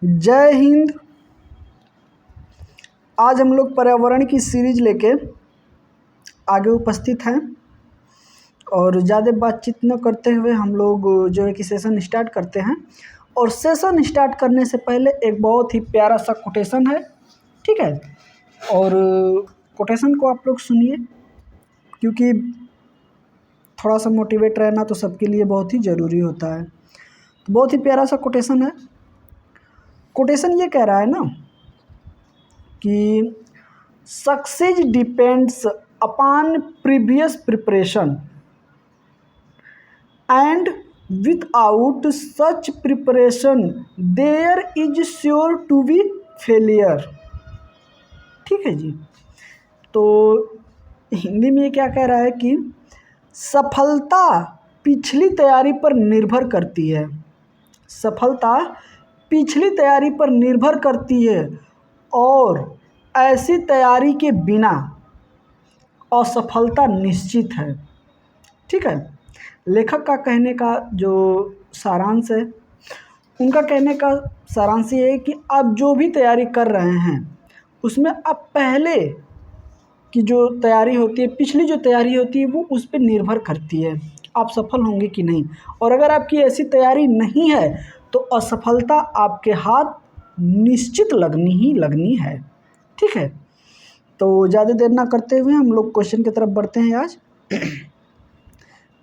जय हिंद। आज हम लोग पर्यावरण की सीरीज लेके आगे उपस्थित हैं और ज़्यादा बातचीत न करते हुए हम लोग जो है कि सेशन स्टार्ट करते हैं। और सेशन स्टार्ट करने से पहले एक बहुत ही प्यारा सा कोटेशन है, ठीक है। और कोटेशन को आप लोग सुनिए, क्योंकि थोड़ा सा मोटिवेट रहना तो सबके लिए बहुत ही ज़रूरी होता है। तो बहुत ही प्यारा सा कोटेशन है। कोटेशन ये कह रहा है ना कि success depends upon previous preparation and without such preparation there is sure to be failure. ठीक है जी। तो हिंदी में ये क्या कह रहा है कि सफलता पिछली तैयारी पर निर्भर करती है। सफलता पिछली तैयारी पर निर्भर करती है और ऐसी तैयारी के बिना असफलता निश्चित है। ठीक है। लेखक का कहने का जो सारांश है, उनका कहने का सारांश ये है कि आप जो भी तैयारी कर रहे हैं उसमें आप पहले की जो तैयारी होती है, पिछली जो तैयारी होती है, वो उस पर निर्भर करती है आप सफल होंगे कि नहीं। और अगर आपकी ऐसी तैयारी नहीं है तो असफलता आपके हाथ निश्चित लगनी है। ठीक है। तो ज़्यादा देर ना करते हुए हम लोग क्वेश्चन की तरफ बढ़ते हैं। आज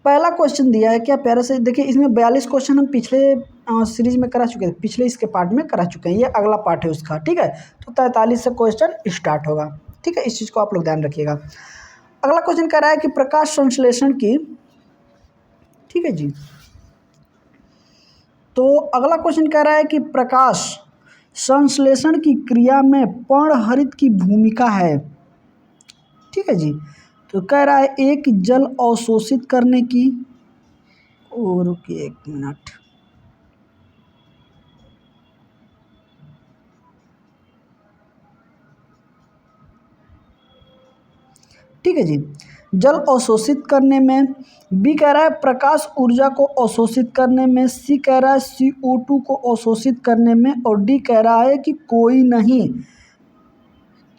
पहला क्वेश्चन दिया है, क्या प्यारा से देखिए। इसमें 42 क्वेश्चन हम पिछले सीरीज में करा चुके हैं, पिछले इसके पार्ट में करा चुके हैं। ये अगला पार्ट है उसका। ठीक है। तो 43 से क्वेश्चन स्टार्ट होगा। ठीक है। इस चीज़ को आप लोग ध्यान रखिएगा। अगला क्वेश्चन कह रहा है कि प्रकाश संश्लेषण की, ठीक है जी। तो अगला क्वेश्चन कह रहा है कि प्रकाश संश्लेषण की क्रिया में पर्णहरित की भूमिका है। ठीक है जी। तो कह रहा है एक जल अवशोषित करने की, और रुकिए एक मिनट, ठीक है जी। जल अवशोषित करने में, बी कह रहा है प्रकाश ऊर्जा को अवशोषित करने में, सी कह रहा है CO2 को अवशोषित करने में, और डी कह रहा है कि कोई नहीं।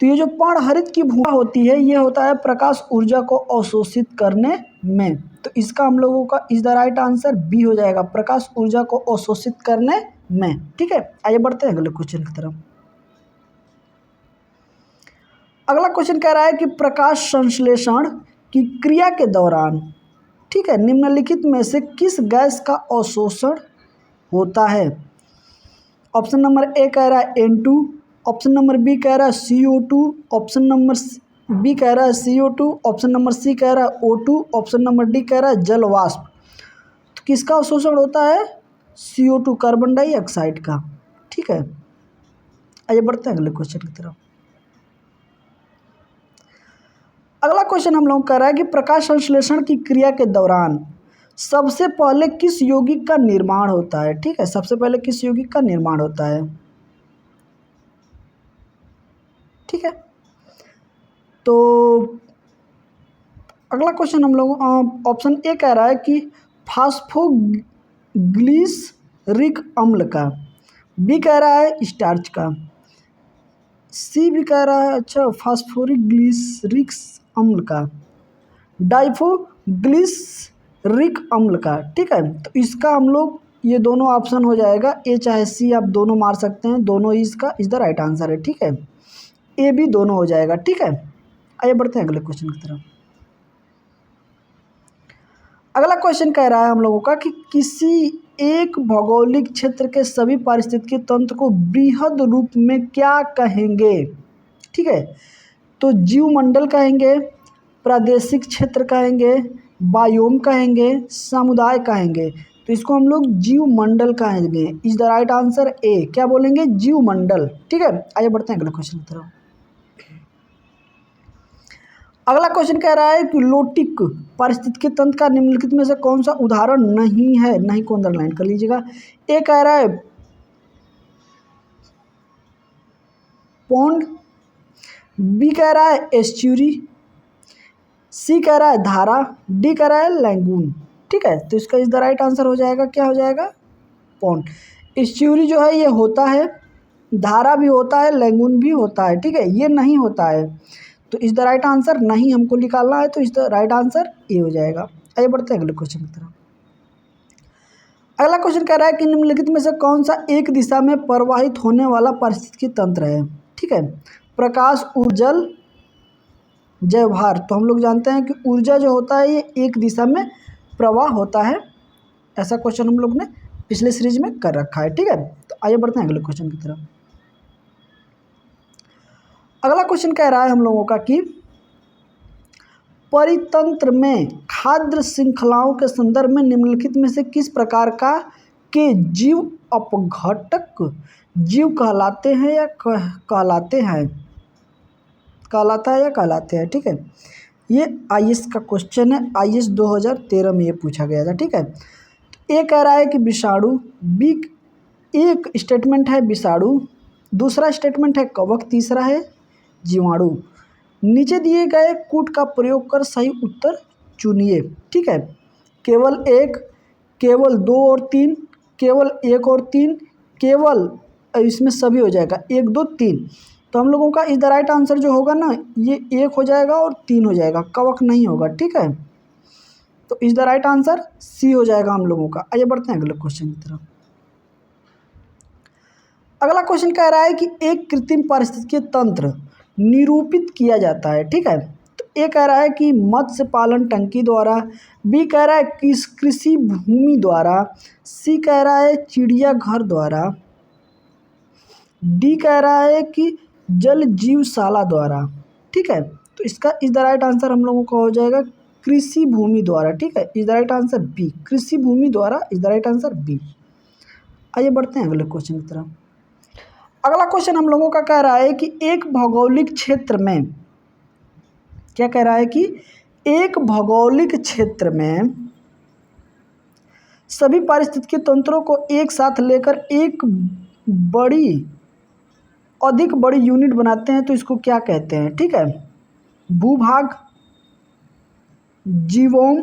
तो ये जो पर्णहरित की भूमिका होती है, ये होता है प्रकाश ऊर्जा को अवशोषित करने में। तो इसका हम लोगों का is the right answer B हो जाएगा, प्रकाश ऊर्जा को अवशोषित करने में। ठीक है। आइए बढ़ते हैं अगले क्वेश्चन की तरफ। अगला क्वेश्चन कह रहा है कि प्रकाश संश्लेषण की क्रिया के दौरान, ठीक है, निम्नलिखित में से किस गैस का अवशोषण होता है। ऑप्शन नंबर ए कह रहा है N2, ऑप्शन नंबर बी कह रहा है CO2, ऑप्शन नंबर बी कह रहा है CO2, ऑप्शन नंबर सी कह रहा है O2, ऑप्शन नंबर डी कह रहा है जल वाष्प। तो किसका अवशोषण होता है? CO2, कार्बन डाइऑक्साइड का। ठीक है। आइए बढ़ते हैं अगले क्वेश्चन की तरफ। अगला क्वेश्चन हम लोग कर रहा है कि प्रकाश संश्लेषण की क्रिया के दौरान सबसे पहले किस यौगिक का निर्माण होता है। ठीक है। सबसे पहले किस यौगिक का निर्माण होता है। ठीक है। तो अगला क्वेश्चन हम लोग ऑप्शन ए कह रहा है कि फास्फोग्लिसरिक अम्ल का, बी कह रहा है स्टार्च का, सी भी कह रहा है अच्छा फास्फोरिक ग्लिसरिक अम्ल का, डाइफोग्लिसरिक अम्ल का। ठीक है। तो इसका हम लोग ये दोनों ऑप्शन हो जाएगा, ए चाहे सी आप दोनों मार सकते हैं, दोनों इसका इज द राइट आंसर है। ठीक है। ए भी दोनों हो जाएगा। ठीक है। आइए बढ़ते हैं अगले क्वेश्चन की तरफ। अगला क्वेश्चन कह रहा है हम लोगों का कि किसी एक भौगोलिक क्षेत्र के सभी पारिस्थितिकी तंत्र को बृहद रूप में क्या कहेंगे। ठीक है। तो जीवमंडल कहेंगे, प्रादेशिक क्षेत्र कहेंगे, बायोम कहेंगे, समुदाय कहेंगे। तो इसको हम लोग जीवमंडल कहेंगे। Is the right answer A, क्या बोलेंगे? जीवमंडल। ठीक है। आइए बढ़ते हैं अगले क्वेश्चन की तरफ। अगला क्वेश्चन कह रहा है कि लोटिक पारिस्थितिकी तंत्र का निम्नलिखित में से कौन सा उदाहरण नहीं है। नहीं को अंडरलाइन कर लीजिएगा। ए कह रहा है पॉन्ड, बी कह रहा है एस्च्यूरी, सी कह रहा है धारा, डी कह रहा है लैगून। ठीक है। तो इसका इज द राइट आंसर हो जाएगा, क्या हो जाएगा? पॉन्ड। एस्च्यूरी जो है ये होता है धारा भी होता है, लैगून भी होता है, ठीक है, ये नहीं होता है। तो इज द राइट आंसर नहीं हमको निकालना है, तो is the right answer A हो जाएगा। आइए बढ़ते हैं अगले क्वेश्चन की तरफ। अगला क्वेश्चन कह रहा है कि निम्नलिखित में से कौन सा एक दिशा में प्रवाहित होने वाला पारिस्थितिकी तंत्र है, ठीक है। प्रकाश, ऊर्जा, जल, जयभार। तो हम लोग जानते हैं कि ऊर्जा जो होता है ये एक दिशा में प्रवाह होता है, ऐसा क्वेश्चन हम लोग ने पिछले सीरीज में कर रखा है, ठीक है। तो आइए बढ़ते हैं अगले क्वेश्चन की तरफ। अगला क्वेश्चन कह रहा है हम लोगों का कि परितंत्र में खाद्य श्रृंखलाओं के संदर्भ में निम्नलिखित में से किस प्रकार का के जीव अपघटक जीव कहलाते हैं या कहलाते हैं, कहलाता है या कहलाते हैं, ठीक है। ये आईएएस का क्वेश्चन है, आईएएस 2013 में ये पूछा गया था, ठीक है। तो ए कह रहा है कि विषाणु, बी एक स्टेटमेंट है विषाणु, दूसरा स्टेटमेंट है कवक, तीसरा है जीवाणु। नीचे दिए गए कूट का प्रयोग कर सही उत्तर चुनिए, ठीक है। केवल एक, केवल दो और तीन, केवल एक और तीन, केवल, इसमें सभी हो जाएगा, एक दो तीन। तो हम लोगों का इज द राइट आंसर जो होगा ना, ये एक हो जाएगा और तीन हो जाएगा, कवक नहीं होगा, ठीक है। तो is the right answer C हो जाएगा हम लोगों का। आइए बढ़ते हैं अगले क्वेश्चन की तरफ। अगला क्वेश्चन कह रहा है कि एक कृत्रिम पारिस्थितिकीय तंत्र निरूपित किया जाता है, ठीक है। तो ए कह रहा है कि मत्स्य पालन टंकी द्वारा, बी कह रहा है कि कृषि भूमि द्वारा, सी कह रहा है चिड़ियाघर द्वारा, डी कह रहा है कि जल जीवशाला द्वारा, ठीक है। तो इसका इज द राइट आंसर हम लोगों का हो जाएगा कृषि भूमि द्वारा, ठीक है। Is the right answer B, कृषि भूमि द्वारा is the right answer B. आइए बढ़ते हैं अगले क्वेश्चन की तरफ। अगला क्वेश्चन हम लोगों का कह रहा है कि एक भौगोलिक क्षेत्र में, क्या कह रहा है कि एक भौगोलिक क्षेत्र में सभी पारिस्थितिकीय तंत्रों को एक साथ लेकर एक अधिक बड़ी यूनिट बनाते हैं, तो इसको क्या कहते हैं, ठीक है। भूभाग, जीवोम,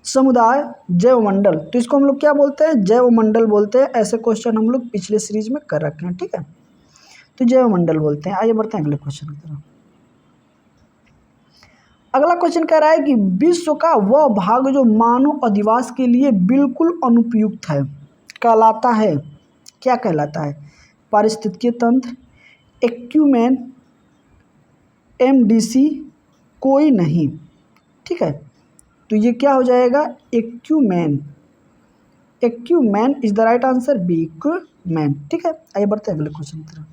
समुदाय, जैवमंडल। तो इसको हम लोग क्या बोलते हैं, जैवमंडल बोलते हैं। ऐसे क्वेश्चन हम लोग पिछले सीरीज में कर रखे हैं, ठीक है। तो जैवमंडल बोलते हैं। आइए बढ़ते हैं अगले क्वेश्चन की तरफ। अगला क्वेश्चन कह रहा है कि विश्व का वह भाग जो मानव अधिवास के लिए बिल्कुल अनुपयुक्त है कहलाता है, क्या कहलाता है। पारिस्थितिकीय तंत्र, एक्यूमेन, एमडीसी, कोई नहीं, ठीक है। तो ये क्या हो जाएगा, acumen. Acumen is the right answer B, acumen, ठीक है। आइए बढ़ते हैं अगले क्वेश्चन की तरफ।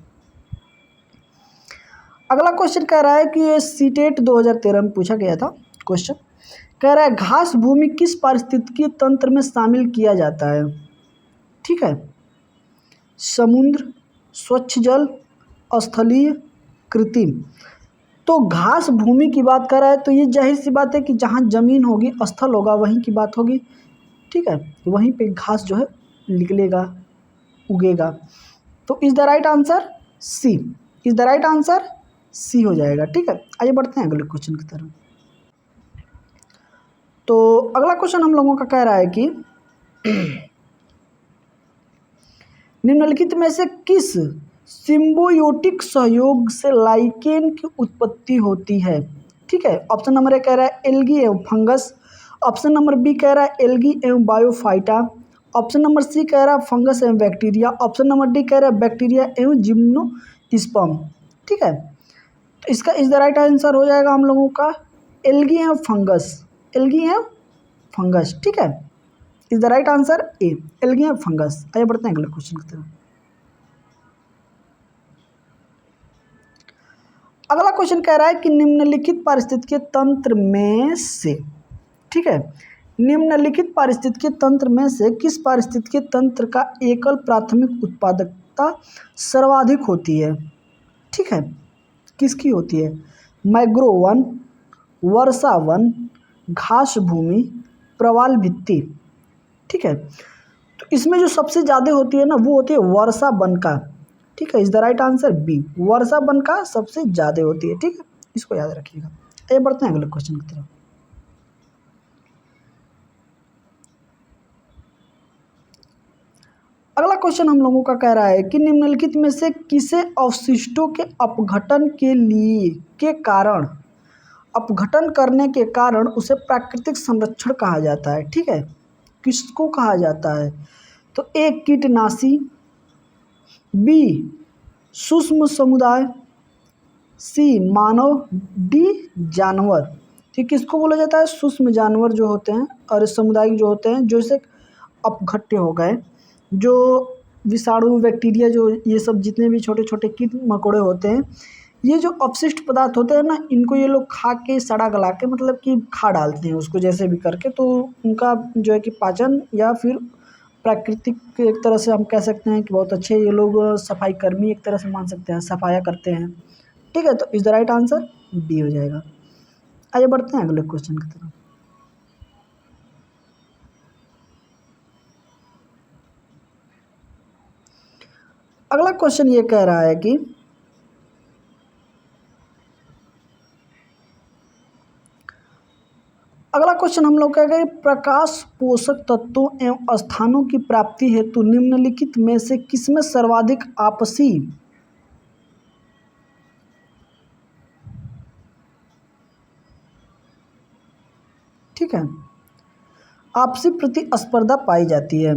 अगला क्वेश्चन कह रहा है कि ये सीटेट 2013 में पूछा गया था क्वेश्चन। कह रहा है घास भूमि किस पारिस्थितिकीय तंत्र में शामिल किया जाता है, ठीक है। समुद्र, स्वच्छ जल, स्थलीय, कृत्रिम। तो घास भूमि की बात कर रहा है, तो ये जाहिर सी बात है कि जहाँ ज़मीन होगी, स्थल होगा, वहीं की बात होगी, ठीक है। वहीं पे घास जो है निकलेगा, उगेगा। तो is the right answer C, is the right answer C हो जाएगा, ठीक है। आइए बढ़ते हैं अगले क्वेश्चन की तरफ। तो अगला क्वेश्चन हम लोगों का कह रहा है कि निम्नलिखित में से किस सिम्बायोटिक सहयोग से लाइकेन की उत्पत्ति होती है, ठीक है। ऑप्शन नंबर ए कह रहा है एल्गी एवं फंगस, ऑप्शन नंबर बी कह रहा है एल्गी एवं बायोफाइटा, ऑप्शन नंबर सी कह रहा है फंगस एवं बैक्टीरिया, ऑप्शन नंबर डी कह रहा है बैक्टीरिया एवं जिम्नोस्पर्म, ठीक है। तो इसका इज द राइट आंसर हो जाएगा हम लोगों का एल्गी एवं फंगस, एल्गी एवं फंगस, ठीक है। Is the right answer A, algae एवं फंगस। आइए बढ़ते हैं अगले क्वेश्चन की तरफ। अगला क्वेश्चन कह रहा है कि निम्नलिखित पारिस्थितिकीय तंत्र में से, ठीक है, निम्नलिखित पारिस्थितिकीय तंत्र में से किस पारिस्थितिकीय तंत्र का एकल प्राथमिक उत्पादकता सर्वाधिक होती है, ठीक है। किसकी होती है, मैग्रो वन, वर्षा वन, घास भूमि, प्रवाल भित्ति, ठीक है। तो इसमें जो सबसे ज़्यादा होती है ना, वो होती है वर्षा वन का, ठीक है। Is the right answer B, वर्षा वन का सबसे ज़्यादा होती है, ठीक है। इसको याद रखिएगा। आइए बढ़ते हैं अगले क्वेश्चन की तरफ। अगला क्वेश्चन हम लोगों का कह रहा है कि निम्नलिखित में से किसे अवशिष्टों के अपघटन के कारण अपघटन करने के कारण उसे प्राकृतिक संरक्षण कहा जाता है। ठीक है, किसको कहा जाता है? तो ए कीटनाशी, बी सूक्ष्म समुदाय, सी मानव, डी जानवर। ठीक, किसको बोला जाता है? सूक्ष्म जानवर जो होते हैं और सामुदायिक जो होते हैं, जो इसे अपघट्य हो गए, जो विषाणु बैक्टीरिया, जो ये सब जितने भी छोटे छोटे कीट मकोड़े होते हैं, ये जो अपशिष्ट पदार्थ होते हैं ना, इनको ये लोग खा के सड़ा गला के मतलब कि खा डालते हैं उसको जैसे भी करके, तो उनका जो है कि पाचन या फिर प्राकृतिक एक तरह से हम कह सकते हैं कि बहुत अच्छे ये लोग सफाई कर्मी एक तरह से मान सकते हैं, सफाया करते हैं। ठीक है, तो is the right answer B हो जाएगा। आइए बढ़ते हैं अगले क्वेश्चन की तरफ। अगला क्वेश्चन ये कह रहा है कि अगला क्वेश्चन हम लोग कहेंगे प्रकाश पोषक तत्वों एवं स्थानों की प्राप्ति हेतु निम्नलिखित में से किसमें सर्वाधिक आपसी ठीक है आपसी प्रतिस्पर्धा पाई जाती है।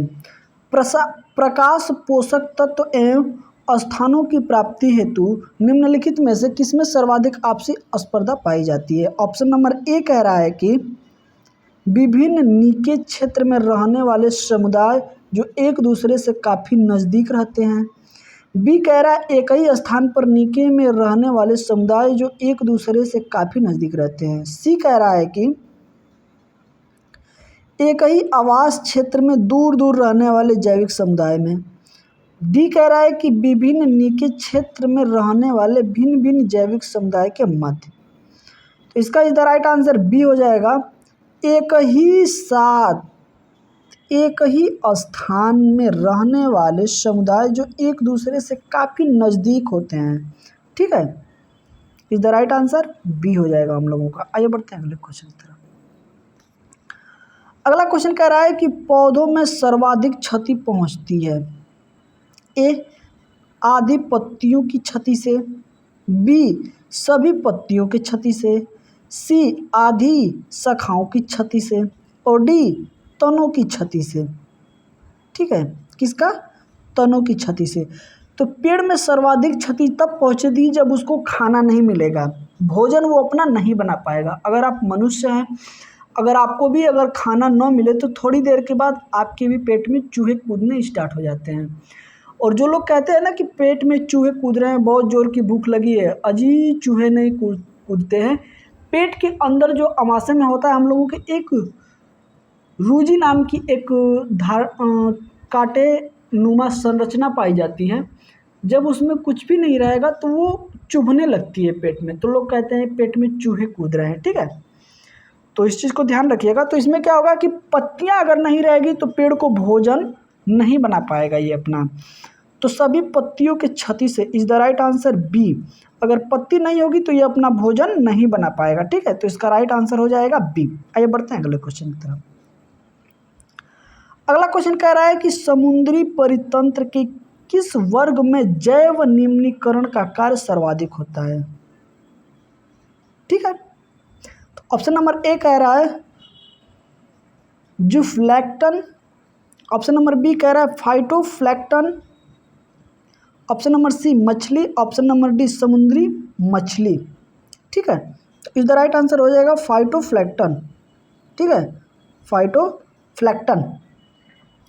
प्रकाश पोषक तत्व एवं स्थानों की प्राप्ति हेतु निम्नलिखित में से किसमें सर्वाधिक आपसी स्पर्धा पाई जाती है? ऑप्शन नंबर ए कह रहा है कि विभिन्न निके क्षेत्र में रहने वाले समुदाय जो एक दूसरे से काफ़ी नज़दीक रहते हैं। बी कह रहा है एक ही स्थान पर निके में रहने वाले समुदाय जो एक दूसरे से काफ़ी नज़दीक रहते हैं। सी कह रहा है कि एक ही आवास क्षेत्र में दूर दूर रहने वाले जैविक समुदाय में। डी कह रहा है कि विभिन्न निके क्षेत्र में रहने वाले भिन्न भिन्न जैविक समुदाय के मध्य। तो इसका इधर राइट आंसर बी हो जाएगा, एक ही स्थान में रहने वाले समुदाय जो एक दूसरे से काफ़ी नज़दीक होते हैं। ठीक है, is the right answer B हो जाएगा हम लोगों का। आइए बढ़ते हैं अगले क्वेश्चन की तरफ। अगला क्वेश्चन कह रहा है कि पौधों में सर्वाधिक क्षति पहुंचती है। ए आधी पत्तियों की क्षति से, बी सभी पत्तियों की क्षति से, सी आधी शाखाओं की क्षति से और डी तनों की क्षति से। ठीक है, किसका? तनों की क्षति से। तो पेड़ में सर्वाधिक क्षति तब पहुंचेगी जब उसको खाना नहीं मिलेगा, भोजन वो अपना नहीं बना पाएगा। अगर आप मनुष्य हैं, अगर आपको भी अगर खाना न मिले तो थोड़ी देर के बाद आपके भी पेट में चूहे कूदने स्टार्ट हो जाते हैं। और जो लोग कहते हैं ना कि पेट में चूहे कूद रहे हैं, बहुत ज़ोर की भूख लगी है, अजी चूहे नहीं कूदते हैं। पेट के अंदर जो अमाशय में होता है, हम लोगों के एक रूजी नाम की एक कांटे नुमा संरचना पाई जाती है। जब उसमें कुछ भी नहीं रहेगा तो वो चुभने लगती है पेट में, तो लोग कहते हैं पेट में चूहे कूद रहे हैं। ठीक है, तो इस चीज़ को ध्यान रखिएगा। तो इसमें क्या होगा कि पत्तियां अगर नहीं रहेगी तो पेड़ को भोजन नहीं बना पाएगा ये अपना। तो सभी पत्तियों के क्षति से is the right answer B. अगर पत्ती नहीं होगी तो ये अपना भोजन नहीं बना पाएगा। ठीक है, तो इसका राइट आंसर हो जाएगा बी। आइए बढ़ते हैं अगले क्वेश्चन की तरफ। अगला क्वेश्चन कह रहा है कि समुद्री परितंत्र के किस वर्ग में जैव निम्नीकरण का कार्य सर्वाधिक होता है? ठीक है, तो ऑप्शन नंबर ए कह रहा है जूफ्लैक्टन, ऑप्शन नंबर बी कह रहा है फाइटोफ्लैक्टन, ऑप्शन नंबर सी मछली, ऑप्शन नंबर डी समुद्री मछली। ठीक है, तो इज द राइट आंसर हो जाएगा फाइटोफ्लैक्टन। ठीक है, phytoplankton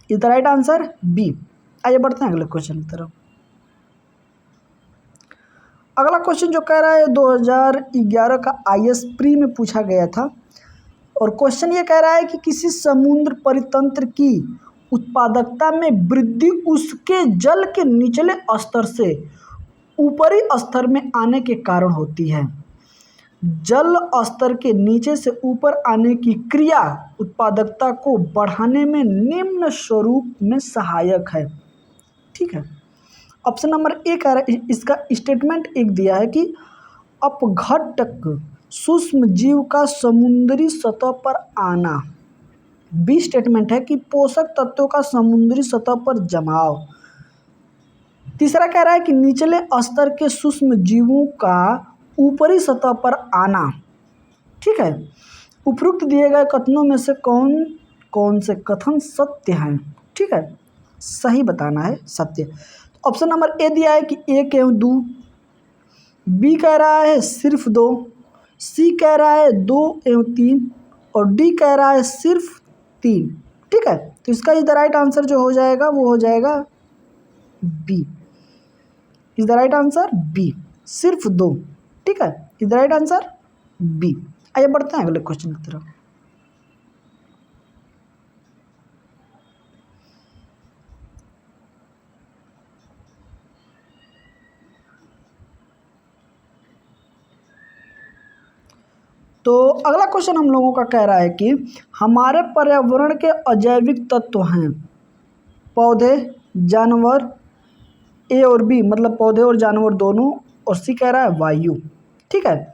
is the right answer B. आइए बढ़ते हैं अगले क्वेश्चन की तरफ। अगला क्वेश्चन जो कह रहा है 2011 का IAS प्री में पूछा गया था, और क्वेश्चन ये कह रहा है कि किसी समुद्र परितंत्र की उत्पादकता में वृद्धि उसके जल के निचले स्तर से ऊपरी स्तर में आने के कारण होती है। जल स्तर के नीचे से ऊपर आने की क्रिया उत्पादकता को बढ़ाने में निम्न स्वरूप में सहायक है। ठीक है, ऑप्शन नंबर ए कह रहा है, इसका स्टेटमेंट एक दिया है कि अपघटक सूक्ष्म जीव का समुद्री सतह पर आना बी स्टेटमेंट है कि पोषक तत्वों का समुद्री सतह पर जमाव। तीसरा कह रहा है कि निचले स्तर के सूक्ष्म जीवों का ऊपरी सतह पर आना। ठीक है, उपरोक्त दिए गए कथनों में से कौन कौन से कथन सत्य हैं? ठीक है, सही बताना है सत्य। ऑप्शन नंबर ए दिया है कि 1 एवं 2, बी कह रहा है सिर्फ 2, सी कह रहा है 2 एवं 3 और डी कह रहा है सिर्फ 3। ठीक है, तो इसका इज द राइट आंसर जो हो जाएगा वो हो जाएगा B. Is the right answer B, सिर्फ 2। ठीक है, is the right answer B. आइए बढ़ते हैं अगले क्वेश्चन की तरफ। तो अगला क्वेश्चन हम लोगों का कह रहा है कि हमारे पर्यावरण के अजैविक तत्व हैं पौधे, जानवर, ए और बी मतलब पौधे और जानवर दोनों, और सी कह रहा है वायु। ठीक है,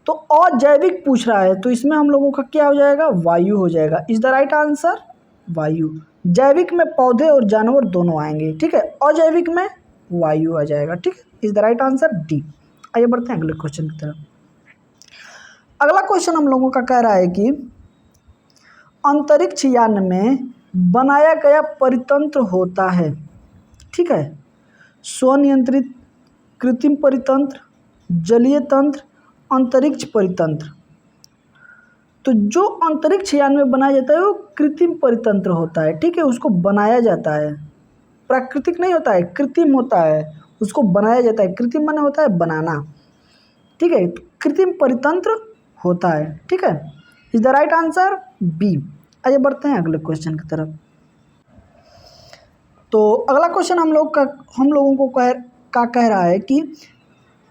तो अजैविक पूछ रहा है तो इसमें हम लोगों का क्या हो जाएगा? वायु हो जाएगा। इज द राइट आंसर वायु। जैविक में पौधे और जानवर दोनों आएंगे। ठीक है, अजैविक में वायु आ जाएगा। ठीक है, is the right answer D. आइए बढ़ते हैं अगले क्वेश्चन की तरफ। अगला क्वेश्चन हम लोगों का कह रहा है कि अंतरिक्ष यान में बनाया गया परितंत्र होता है। ठीक है, स्वनियंत्रित, कृत्रिम परितंत्र, जलीय तंत्र, अंतरिक्ष परितंत्र। तो जो अंतरिक्ष यान में बनाया जाता है वो कृत्रिम परितंत्र होता है। ठीक है, उसको बनाया जाता है, प्राकृतिक नहीं होता है, कृत्रिम होता है, उसको बनाया जाता है। कृत्रिम माने होता है बनाना। ठीक है, तो कृत्रिम परितंत्र होता है। ठीक है, is the right answer B. आइए बढ़ते हैं अगले क्वेश्चन की तरफ। तो अगला क्वेश्चन हम लोगों को कह रहा है कि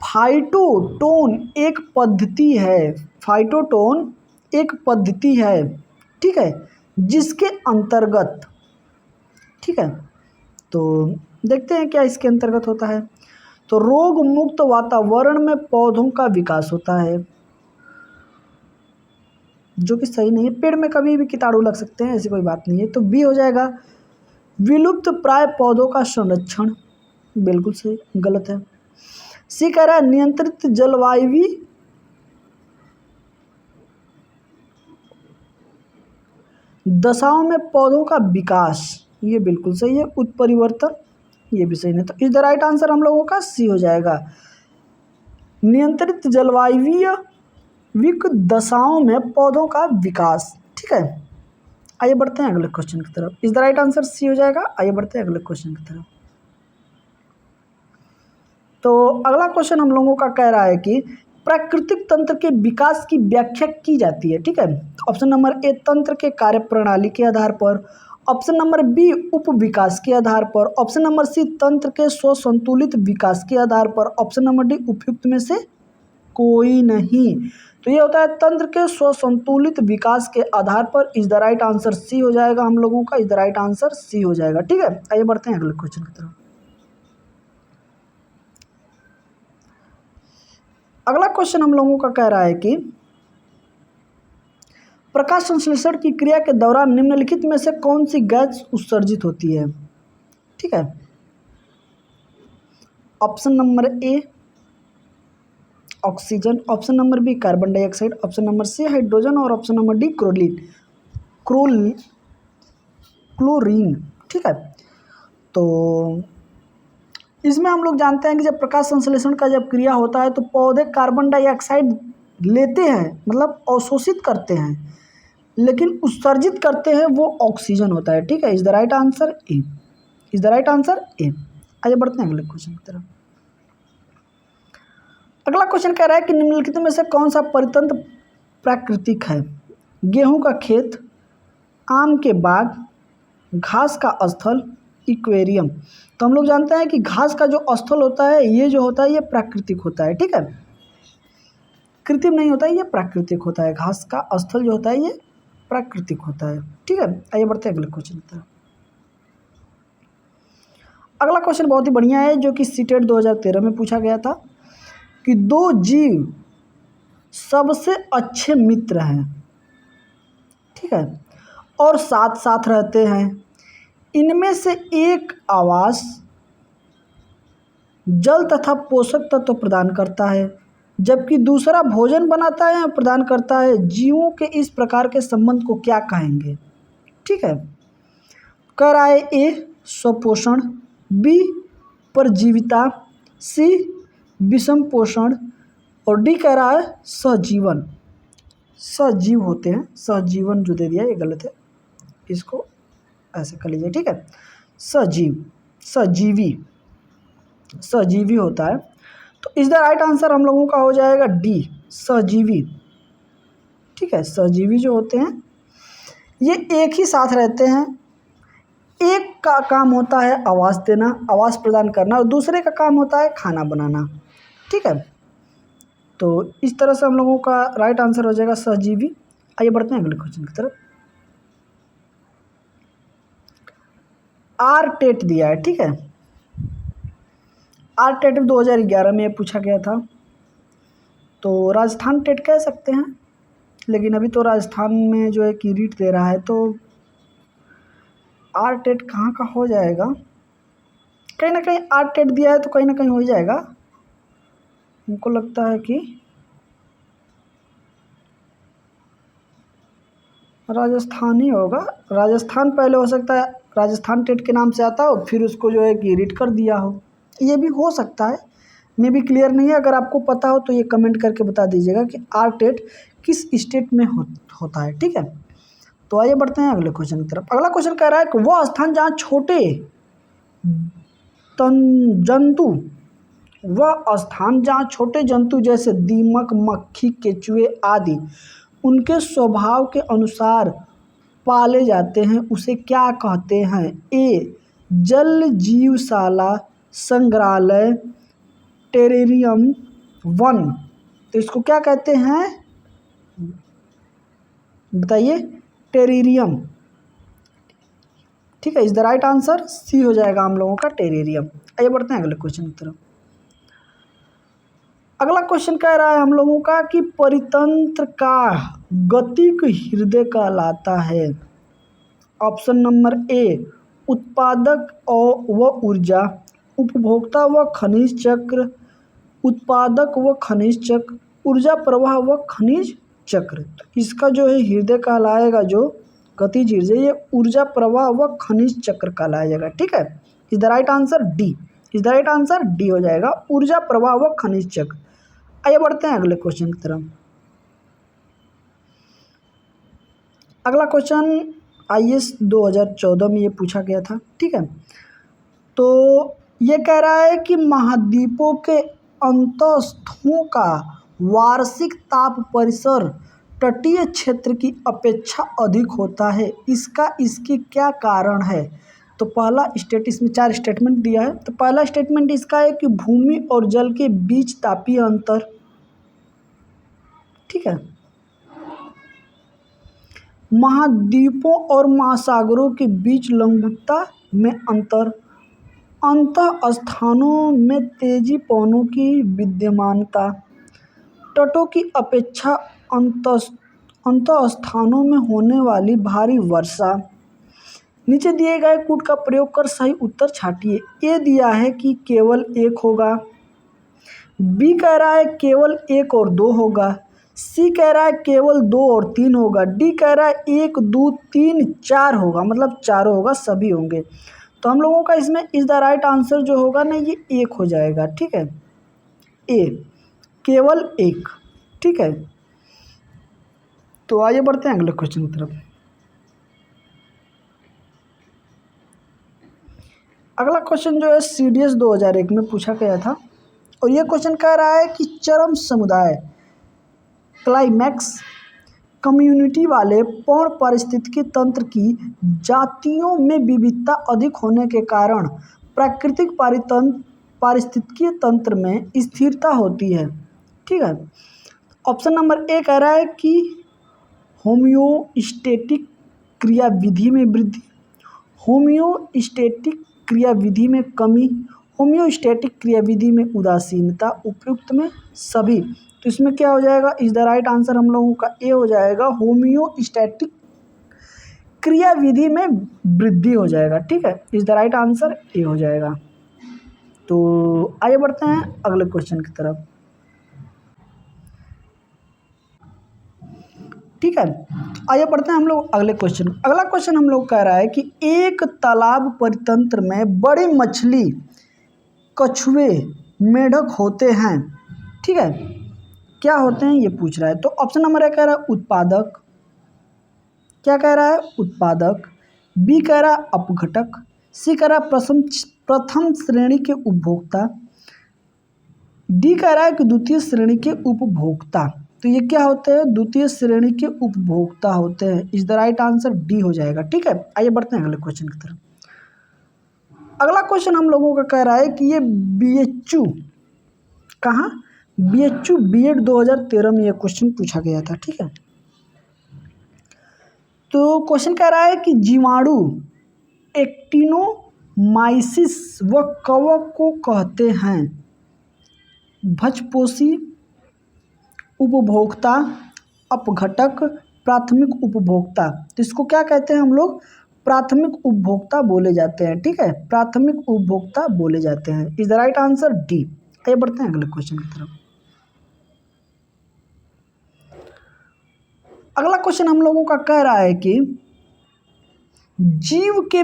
फाइटोटोन एक पद्धति है। फाइटोटोन एक पद्धति है। ठीक है, जिसके अंतर्गत, ठीक है, तो देखते हैं क्या इसके अंतर्गत होता है। तो रोग मुक्त वातावरण में पौधों का विकास होता है, जो कि सही नहीं है। पेड़ में कभी भी कीटाणु लग सकते हैं, ऐसी कोई बात नहीं है। तो बी हो जाएगा विलुप्त प्राय पौधों का संरक्षण, बिल्कुल सही, गलत है। सी कह रहा है नियंत्रित जलवायु दशाओं में पौधों का विकास, ये बिल्कुल सही है। उत्परिवर्तन, ये भी सही नहीं। तो इज द राइट आंसर हम लोगों का सी हो जाएगा, नियंत्रित जलवायु दशाओं में पौधों का विकास। ठीक है, आइए बढ़ते हैं अगले क्वेश्चन की तरफ। Is the right answer C हो जाएगा। आइए बढ़ते हैं अगले क्वेश्चन की तरफ। तो अगला क्वेश्चन हम लोगों का कह रहा है कि प्राकृतिक तंत्र के विकास की व्याख्या की जाती है। ठीक है, ऑप्शन नंबर ए तंत्र के कार्य प्रणाली के आधार पर, ऑप्शन नंबर बी उप विकास के आधार पर, ऑप्शन नंबर सी तंत्र के स्वसंतुलित विकास के आधार पर, ऑप्शन नंबर डी उपयुक्त में से कोई नहीं। तो ये होता है तंत्र के स्वसंतुलित विकास के आधार पर। Is the right answer C हो जाएगा हम लोगों का। Is the right answer C हो जाएगा। ठीक है, आइए बढ़ते हैं अगले क्वेश्चन की तरफ। अगला क्वेश्चन हम लोगों का कह रहा है कि प्रकाश संश्लेषण की क्रिया के दौरान निम्नलिखित में से कौन सी गैस उत्सर्जित होती है? ठीक है, option number A oxygen, option number B carbon dioxide, option number C hydrogen और ऑप्शन नंबर डी क्लोरीन। ठीक है, तो इसमें हम लोग जानते हैं कि जब प्रकाश संश्लेषण का जब क्रिया होता है तो पौधे कार्बन डाइऑक्साइड लेते हैं, मतलब अवशोषित करते हैं, लेकिन उत्सर्जित करते हैं वो ऑक्सीजन होता है। ठीक है, is the right answer A. Is the right answer A. आइए बढ़ते हैं अगले क्वेश्चन की तरफ। अगला क्वेश्चन कह रहा है कि निम्नलिखित में से कौन सा परितंत्र प्राकृतिक है? गेहूं का खेत, आम के बाग, घास का स्थल, इक्वेरियम। तो हम लोग जानते हैं कि घास का जो स्थल होता है ये जो होता है ये प्राकृतिक होता है। ठीक है, कृत्रिम नहीं होता है, ये प्राकृतिक होता है। घास का स्थल जो होता है ये प्राकृतिक होता है। ठीक है, आइए बढ़ते हैं अगले क्वेश्चन की तरफ। अगला क्वेश्चन बहुत ही बढ़िया है जो कि सीटेट 2013 में पूछा गया था कि दो जीव सबसे अच्छे मित्र हैं। ठीक है, और साथ साथ रहते हैं। इनमें से एक आवास, जल तथा पोषक तत्व प्रदान करता है, जबकि दूसरा भोजन बनाता है या प्रदान करता है। जीवों के इस प्रकार के संबंध को क्या कहेंगे? ठीक है, कह रहा है ए स्वपोषण, बी परजीविता, सी विषम पोषण और डी कह रहा है सहजीवन। सजीव होते हैं, सहजीवन जो दे दिया ये गलत है, इसको ऐसे कर लीजिए। ठीक है, सजीव, सजीवी, सजीवी होता है। तो इस द राइट आंसर हम लोगों का हो जाएगा डी सजीवी। ठीक है, सजीवी जो होते हैं ये एक ही साथ रहते हैं। एक का काम होता है आवास देना, आवास प्रदान करना, और दूसरे का काम होता है खाना बनाना। ठीक है, तो इस तरह से हम लोगों का राइट आंसर हो जाएगा सजीवी। आइए बढ़ते हैं अगले क्वेश्चन की तरफ। आर टेट दिया है। ठीक है, आर टेट 2011 में पूछा गया था, तो राजस्थान टेट कह सकते हैं, लेकिन अभी तो राजस्थान में जो है कि रीट दे रहा है, तो आर टेट कहाँ का हो जाएगा? कहीं ना कहीं आर टेट दिया है तो कहीं ना कहीं हो जाएगा। हमको लगता है कि राजस्थान ही होगा। राजस्थान पहले हो सकता है राजस्थान टेट के नाम से आता हो, फिर उसको जो है कि रीट कर दिया हो, ये भी हो सकता है। मैं भी क्लियर नहीं है, अगर आपको पता हो तो ये कमेंट करके बता दीजिएगा कि आर टेट किस स्टेट में होता है। ठीक है, तो आइए बढ़ते हैं अगले क्वेश्चन की तरफ। अगला क्वेश्चन कह रहा है कि वह स्थान जहाँ छोटे जंतु, वह स्थान जहाँ छोटे जंतु जैसे दीमक, मक्खी, केचुए आदि उनके स्वभाव के अनुसार पाले जाते हैं, उसे क्या कहते हैं? ए जल जीवशाला, संग्रहालय, टेरेरियम, वन। तो इसको क्या कहते हैं बताइए? टेरेरियम। ठीक है, is the right answer C हो जाएगा हम लोगों का टेरेरियम। आइए बढ़ते हैं अगले क्वेश्चन की तरफ। अगला क्वेश्चन कह रहा है हम लोगों का कि परितंत्र का गतिक हृदय कहलाता है। ऑप्शन नंबर ए उत्पादक व ऊर्जा, उपभोक्ता व खनिज चक्र, उत्पादक व खनिज चक्र, ऊर्जा प्रवाह व खनिज चक्र। तो इसका जो है हृदय कहलाएगा, जो गतिज हृदय, ये ऊर्जा प्रवाह व खनिज चक्र कहलाएगा। ठीक है, is the right answer D, is the right answer D हो जाएगा, ऊर्जा प्रवाह व खनिज चक्र। आइए बढ़ते हैं अगले क्वेश्चन की तरफ। अगला क्वेश्चन IAS 2014 में ये पूछा गया था। ठीक है, तो ये कह रहा है कि महाद्वीपों के अंतस्थों का वार्षिक ताप परिसर तटीय क्षेत्र की अपेक्षा अधिक होता है, इसके क्या कारण है? तो पहला स्टेट, इसमें 4 स्टेटमेंट दिया है। तो पहला स्टेटमेंट इसका है कि भूमि और जल के बीच तापीय अंतर। ठीक है, महाद्वीपों और महासागरों के बीच लंबुता में अंतर, अंतः स्थानों में तेजी पवनों की विद्यमानता, तटों की अपेक्षा अंतः स्थानों में होने वाली भारी वर्षा। नीचे दिए गए कूट का प्रयोग कर सही उत्तर छाटिए। ए दिया है कि केवल 1 होगा, बी कह रहा है केवल 1 और 2 होगा, सी कह रहा है केवल 2 और 3 होगा, डी कह रहा है 1 2 3 4 होगा, मतलब चारों होगा, सभी होंगे। तो हम लोगों का इसमें इज द राइट आंसर जो होगा ना, ये 1 हो जाएगा। ठीक है, ए केवल 1। ठीक है, तो आइए बढ़ते हैं अगले क्वेश्चन की तरफ। अगला क्वेश्चन जो है CDS 2001 में पूछा गया था, और ये क्वेश्चन कह रहा है कि चरम समुदाय क्लाइमैक्स कम्युनिटी वाले पूर्ण पारिस्थितिकी तंत्र की जातियों में विविधता अधिक होने के कारण प्राकृतिक पारिस्थितिकी तंत्र में स्थिरता होती है। ठीक है, ऑप्शन नंबर ए कह रहा है कि होम्योस्टैटिक क्रियाविधि में वृद्धि, होम्योस्टैटिक क्रियाविधि में कमी, होम्योस्टैटिक क्रियाविधि में उदासीनता, उपयुक्त में सभी। तो इसमें क्या हो जाएगा? इज द राइट आंसर हम लोगों का ए हो जाएगा, होम्योस्टैटिक क्रियाविधि में वृद्धि हो जाएगा। ठीक है, is the right answer A हो जाएगा। तो आइए बढ़ते हैं अगले क्वेश्चन की तरफ। ठीक है, आइए बढ़ते हैं हम लोग अगले क्वेश्चन। अगला क्वेश्चन हम लोग कह रहा है कि एक तालाब परितंत्र में बड़ी मछली, कछुए, मेढक होते हैं। ठीक है, क्या होते हैं ये पूछ रहा है। तो ऑप्शन नंबर ए कह रहा है उत्पादक, क्या कह रहा है उत्पादक, बी कह रहा है अपघटक, सी कह रहा है प्रथम श्रेणी के उपभोक्ता, डी कह रहा है कि द्वितीय श्रेणी के उपभोक्ता। तो ये क्या होते हैं, द्वितीय श्रेणी के उपभोक्ता होते हैं। Is the right answer D हो जाएगा। ठीक है, आइए बढ़ते हैं अगले क्वेश्चन की तरफ। अगला क्वेश्चन हम लोगों का कह रहा है कि ये बीएचयू, कहाँ, बीएचयू बीएड 2013 में ये क्वेश्चन पूछा गया था। ठीक है, तो क्वेश्चन कह रहा है कि जीवाणु एक्टिनोमाइसिस व कवक को कहते हैं भक्षपोषी, उपभोक्ता, अपघटक, प्राथमिक उपभोक्ता। तो इसको क्या कहते हैं हम लोग, प्राथमिक उपभोक्ता बोले जाते हैं। ठीक है, प्राथमिक उपभोक्ता बोले जाते हैं। Is the right answer D. आइए बढ़ते हैं अगले क्वेश्चन की तरफ। अगला क्वेश्चन हम लोगों का कह रहा है कि जीव के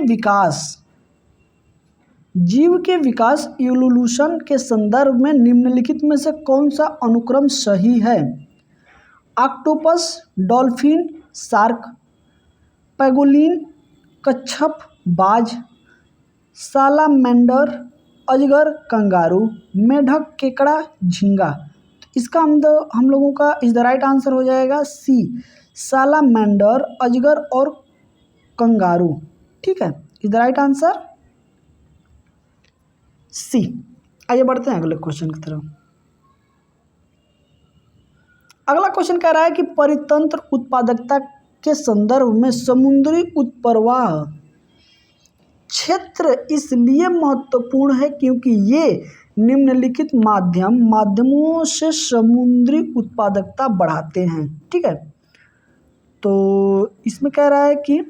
विकास इवोल्यूशन के संदर्भ में निम्नलिखित में से कौन सा अनुक्रम सही है। ऑक्टोपस, डॉल्फिन, शार्क, पैगोलिन, कच्छप, बाज, सालामैंडर, अजगर, कंगारू, मेढक, केकड़ा, झींगा। इसका हम लोगों का इज द राइट आंसर हो जाएगा सी, सालामैंडर, अजगर और कंगारू। ठीक है, is the right answer C. आइए बढ़ते हैं अगले क्वेश्चन की तरफ। अगला क्वेश्चन कह रहा है कि परितंत्र उत्पादकता के संदर्भ में समुद्री उत्प्रवाह क्षेत्र इसलिए महत्वपूर्ण है क्योंकि ये निम्नलिखित माध्यमों से समुद्री उत्पादकता बढ़ाते हैं। ठीक है, तो इसमें कह रहा है कि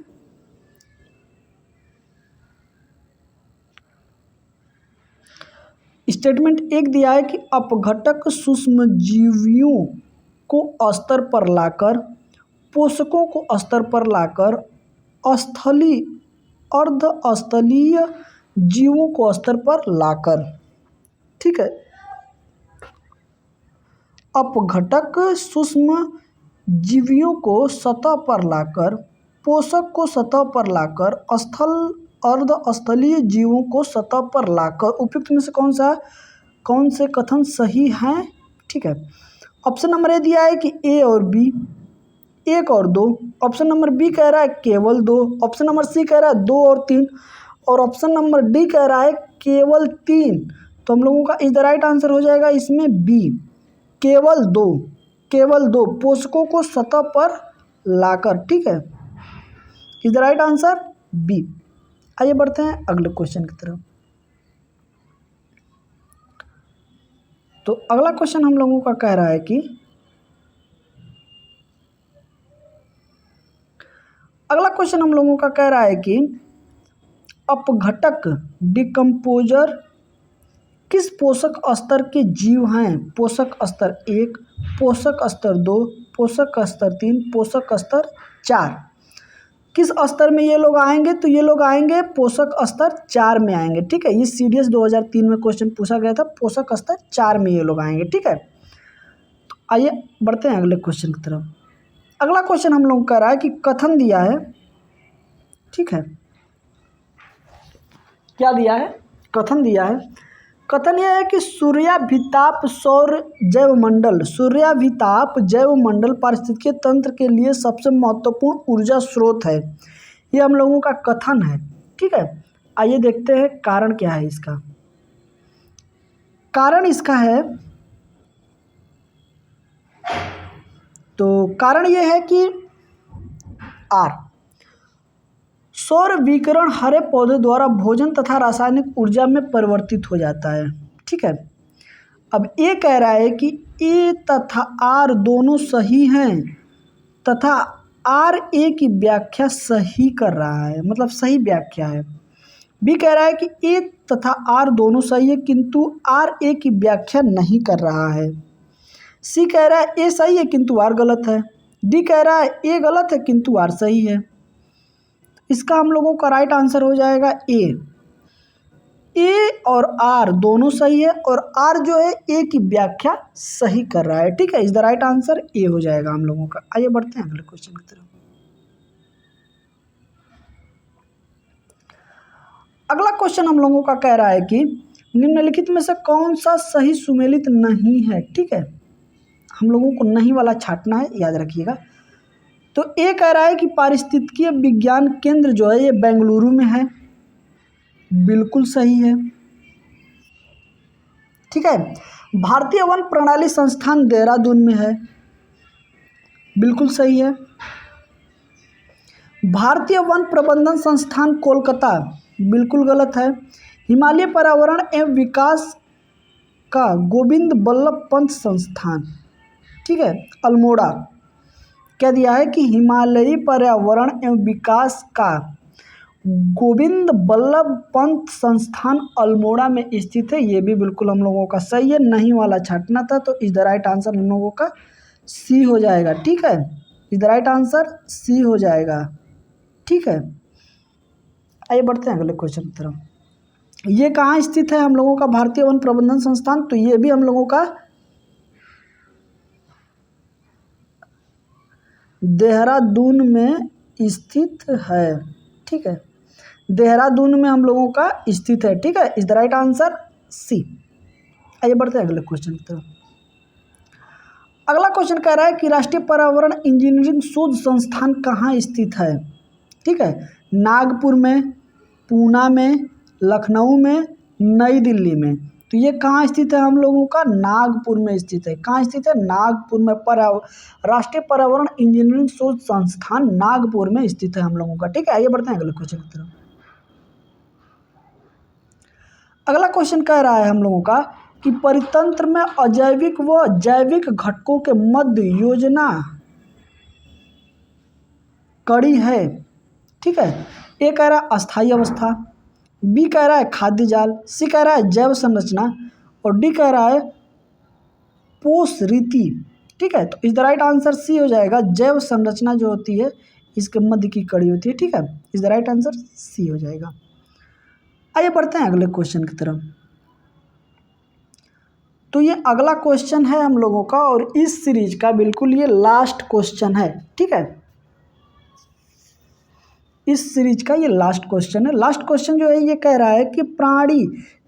स्टेटमेंट एक दिया है कि अपघटक सूक्ष्मजीवियों को स्तर पर लाकर, पोषकों को स्तर पर लाकर, स्थलीय अर्धस्थलीय जीवों को स्तर पर लाकर। ठीक है, अपघटक सूक्ष्म जीवियों को सतह पर लाकर, पोषक को सतह पर लाकर, अर्धस्थलीय जीवों को सतह पर लाकर। उपयुक्त में से कौन से कथन सही हैं। ठीक है, ऑप्शन नंबर ए दिया है कि ए और बी, 1 और 2, ऑप्शन नंबर बी कह रहा है केवल 2, ऑप्शन नंबर सी कह रहा है 2 और 3, और ऑप्शन नंबर डी कह रहा है केवल 3। तो हम लोगों का इज द राइट आंसर हो जाएगा इसमें बी, केवल 2 पोषकों को सतह पर लाकर। ठीक है, is the right answer B. आइए बढ़ते हैं अगले क्वेश्चन की तरफ। तो अगला क्वेश्चन हम लोगों का कह रहा है कि अपघटक डिकम्पोजर किस पोषक स्तर के जीव हैं। पोषक स्तर 1, पोषक स्तर 2, पोषक स्तर 3, पोषक स्तर 4। किस स्तर में ये लोग आएंगे, तो ये लोग आएंगे पोषक स्तर 4 में आएंगे। ठीक है, ये CDS 2003 में क्वेश्चन पूछा गया था, पोषक स्तर 4 में ये लोग आएंगे। ठीक है, तो आइए बढ़ते हैं अगले क्वेश्चन की तरफ। अगला क्वेश्चन हम लोग कह रहा है कि कथन दिया है। ठीक है, क्या दिया है, कथन दिया है। कथन यह है कि सूर्याभिताप जैवमंडल पारिस्थितिकीय तंत्र के लिए सबसे महत्वपूर्ण ऊर्जा स्रोत है। ये हम लोगों का कथन है। ठीक है, आइए देखते हैं कारण क्या है इसका। कारण इसका है, तो कारण यह है कि सौर विकिरण हरे पौधे द्वारा भोजन तथा रासायनिक ऊर्जा में परिवर्तित हो जाता है। ठीक है, अब ये कह रहा है कि ए तथा आर दोनों सही हैं तथा आर ए की व्याख्या सही कर रहा है, मतलब सही व्याख्या है। बी कह रहा है कि ए तथा आर दोनों सही है किंतु आर ए की व्याख्या नहीं कर रहा है। सी कह रहा है ए सही है किंतु आर गलत है। डी कह रहा है ए गलत है किंतु आर सही है। इसका हम लोगों का राइट आंसर हो जाएगा ए और आर दोनों सही है और आर जो है ए की व्याख्या सही कर रहा है। ठीक है, is the right answer A हो जाएगा हम लोगों का। आइए बढ़ते हैं अगले क्वेश्चन की तरफ। अगला क्वेश्चन हम लोगों का कह रहा है कि निम्नलिखित में से कौन सा सही सुमेलित नहीं है। ठीक है, हम लोगों को नहीं वाला छांटना है, याद रखिएगा। तो ए कह रहा है कि पारिस्थितिकीय विज्ञान केंद्र जो है ये बेंगलुरु में है, बिल्कुल सही है। ठीक है, भारतीय वन प्रणाली संस्थान देहरादून में है, बिल्कुल सही है। भारतीय वन प्रबंधन संस्थान कोलकाता, बिल्कुल गलत है। हिमालय पर्यावरण एवं विकास का गोविंद बल्लभ पंत संस्थान, ठीक है, अल्मोड़ा। क्या दिया है कि हिमालयी पर्यावरण एवं विकास का गोविंद बल्लभ पंत संस्थान अल्मोड़ा में स्थित है, ये भी बिल्कुल हम लोगों का सही है। नहीं वाला छांटना था, तो इज द राइट आंसर हम लोगों का सी हो जाएगा। ठीक है, is the right answer C हो जाएगा। ठीक है, आइए बढ़ते हैं अगले क्वेश्चन की तरफ। ये कहाँ स्थित है हम लोगों का भारतीय वन प्रबंधन संस्थान, तो ये भी हम लोगों का देहरादून में स्थित है। ठीक है, देहरादून में हम लोगों का स्थित है। ठीक है, is the right answer C. आइए बढ़ते हैं अगले क्वेश्चन की तरफ। अगला क्वेश्चन कह रहा है कि राष्ट्रीय पर्यावरण इंजीनियरिंग शोध संस्थान कहाँ स्थित है। ठीक है, नागपुर में, पूना में, लखनऊ में, नई दिल्ली में। तो ये कहाँ स्थित है हम लोगों का, नागपुर में स्थित है। कहाँ स्थित है, नागपुर में। राष्ट्रीय पर्यावरण इंजीनियरिंग शोध संस्थान नागपुर में स्थित है हम लोगों का। ठीक है, आइए बढ़ते हैं अगले क्वेश्चन की तरफ। अगला क्वेश्चन कह रहा है हम लोगों का कि परितंत्र में अजैविक व जैविक घटकों के मध्य योजना कड़ी है। ठीक है, ए कह रहा है अस्थायी अवस्था, बी कह रहा है खाद्य जाल, सी कह रहा है जैव संरचना और डी कह रहा है पोष रीति। ठीक है, तो is the right answer C हो जाएगा। जैव संरचना जो होती है इसके मध्य की कड़ी होती है। ठीक है, is the right answer C हो जाएगा। आइए बढ़ते हैं अगले क्वेश्चन की तरफ। तो ये अगला क्वेश्चन है हम लोगों का और इस सीरीज का बिल्कुल ये लास्ट क्वेश्चन है। ठीक है, इस सीरीज का ये लास्ट क्वेश्चन है। लास्ट क्वेश्चन जो है ये कह रहा है कि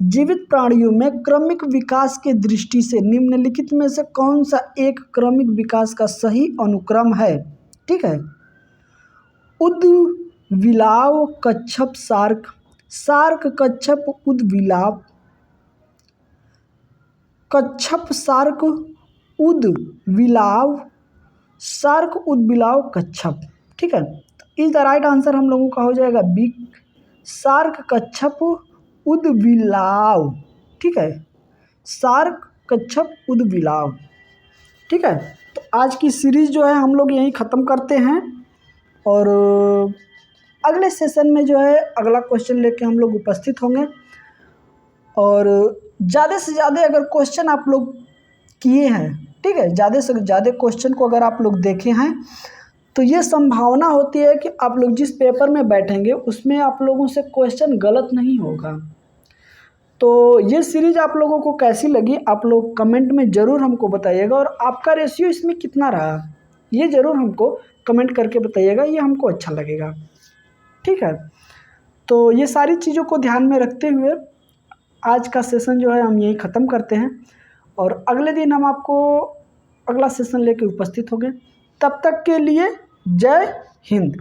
जीवित प्राणियों में क्रमिक विकास के दृष्टि से निम्नलिखित में से कौन सा एक क्रमिक विकास का सही अनुक्रम है। ठीक है, उद्विलाव कच्छप सार्क, सार्क कच्छप उद्विलाव, कच्छप सार्क उद्विलाव, सार्क उद्विलाव कच्छप। ठीक है, इज द राइट आंसर हम लोगों का हो जाएगा बी, सार्क कच्छप उद्विलाव। ठीक है, सार्क कच्छप उद्विलाव। ठीक है, तो आज की सीरीज जो है हम लोग यहीं ख़त्म करते हैं और अगले सेशन में जो है अगला क्वेश्चन लेके हम लोग उपस्थित होंगे। और ज़्यादा से ज़्यादा अगर क्वेश्चन आप लोग किए हैं, ठीक है, ज़्यादा से ज़्यादा क्वेश्चन को अगर आप लोग देखे हैं तो ये संभावना होती है कि आप लोग जिस पेपर में बैठेंगे उसमें आप लोगों से क्वेश्चन गलत नहीं होगा। तो ये सीरीज आप लोगों को कैसी लगी आप लोग कमेंट में ज़रूर हमको बताइएगा और आपका रेशियो इसमें कितना रहा ये ज़रूर हमको कमेंट करके बताइएगा, ये हमको अच्छा लगेगा। ठीक है, तो ये सारी चीज़ों को ध्यान में रखते हुए आज का सेशन जो है हम यहीं ख़त्म करते हैं और अगले दिन हम आपको अगला सेशन लेके उपस्थित होंगे। तब तक के लिए जय हिंद।